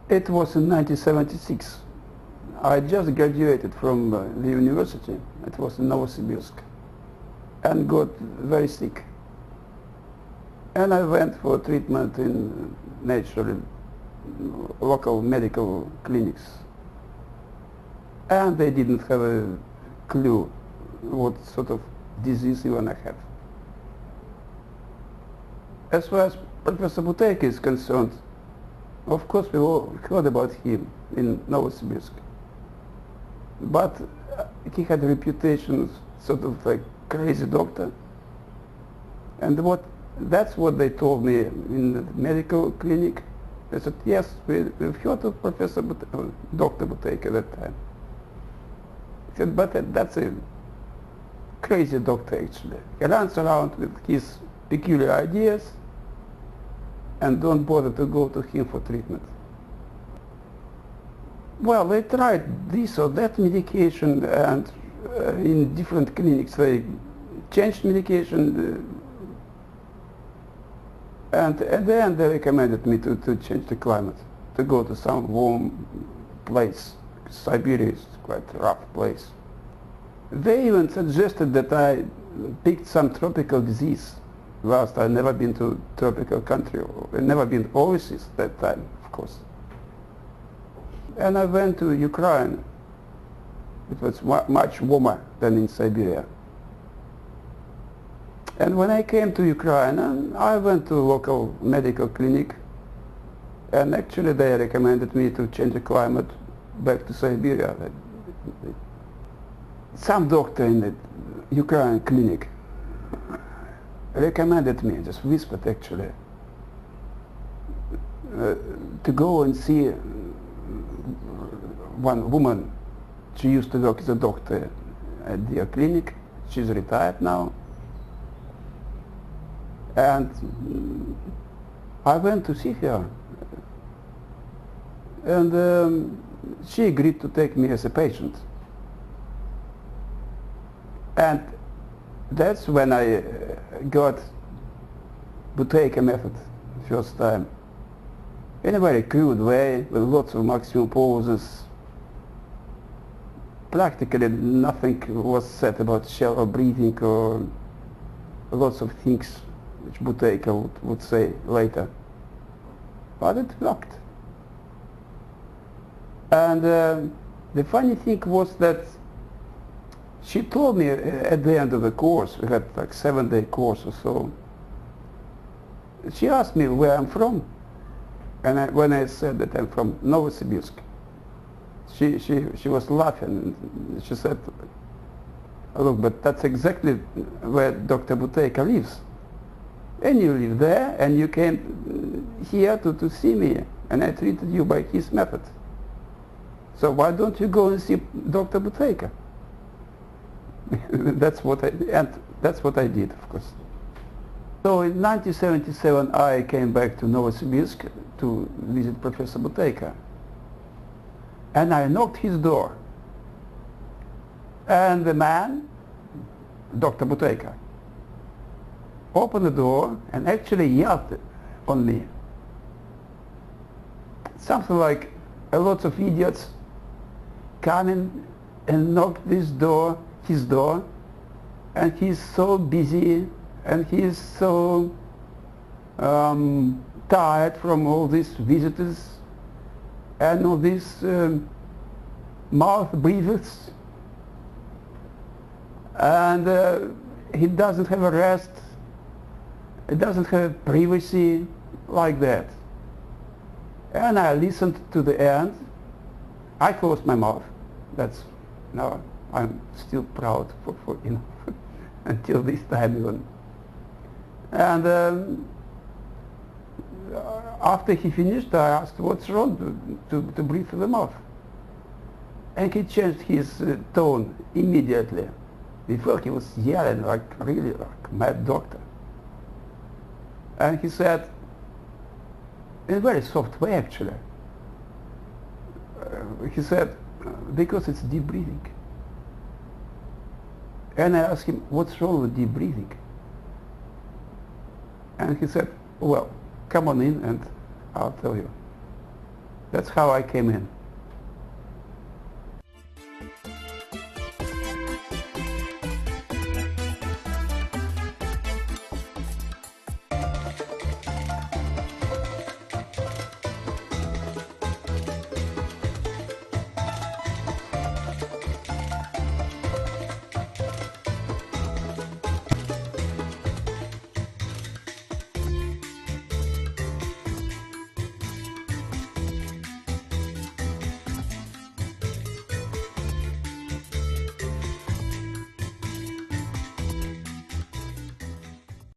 It was in 1976. I just graduated from the university. It was in Novosibirsk, and got very sick. And I went for treatment in naturally local medical clinics. And they didn't have a clue what sort of disease even I have. As far as Professor Buteyko is concerned, of course we all heard about him in Novosibirsk. But he had a reputation sort of like crazy doctor. And that's what they told me in the medical clinic. They said, yes, we've heard of Dr. Buteyko at that time. He said, but that's a crazy doctor actually. He runs around with his peculiar ideas and don't bother to go to him for treatment. Well, they tried this or that medication, and in different clinics they changed medication, and at the end they recommended me to change the climate, to go to some warm place. Siberia is quite a rough place. They even suggested that I picked some tropical disease. Whilst I'd never been to a tropical country, or never been overseas at that time, of course. And I went to Ukraine. It was much warmer than in Siberia. And when I came to Ukraine, I went to a local medical clinic, and actually they recommended me to change the climate back to Siberia. Some doctor in the Ukraine clinic recommended me, just whispered actually, to go and see one woman. She used to work as a doctor at their clinic. She's retired now. And I went to see her. And she agreed to take me as a patient. And that's when I got Buteyko method first time. In a very crude way, with lots of maximum pauses. Practically nothing was said about shallow breathing or lots of things which Buteyko would say later. But it worked. And the funny thing was that she told me at the end of the course, we had like 7-day course or so, she asked me where I'm from. And when I said that I'm from Novosibirsk, she was laughing. She said, look, but that's exactly where Dr. Buteyko lives. And you live there, and you came here to see me, and I treated you by his method. So why don't you go and see Dr. Buteyko? That's what I did, of course. So in 1977 I came back to Novosibirsk to visit Professor Buteyko. And I knocked his door. And the man, Dr. Buteyko, opened the door and actually yelled on me. Something like a lot of idiots come in and knock his door, and he's so busy and he's so tired from all these visitors and all these mouth breathers, and he doesn't have a rest, he doesn't have privacy like that. And I listened to the end. I closed my mouth. That's, now I'm still proud for you know, until this time even. And after he finished, I asked what's wrong to breathe through the mouth. And he changed his tone immediately. Before he was yelling like really like a mad doctor. And he said, in a very soft way actually, he said, because it's deep breathing. And I asked him, what's wrong with deep breathing? And he said, well, come on in and I'll tell you. That's how I came in.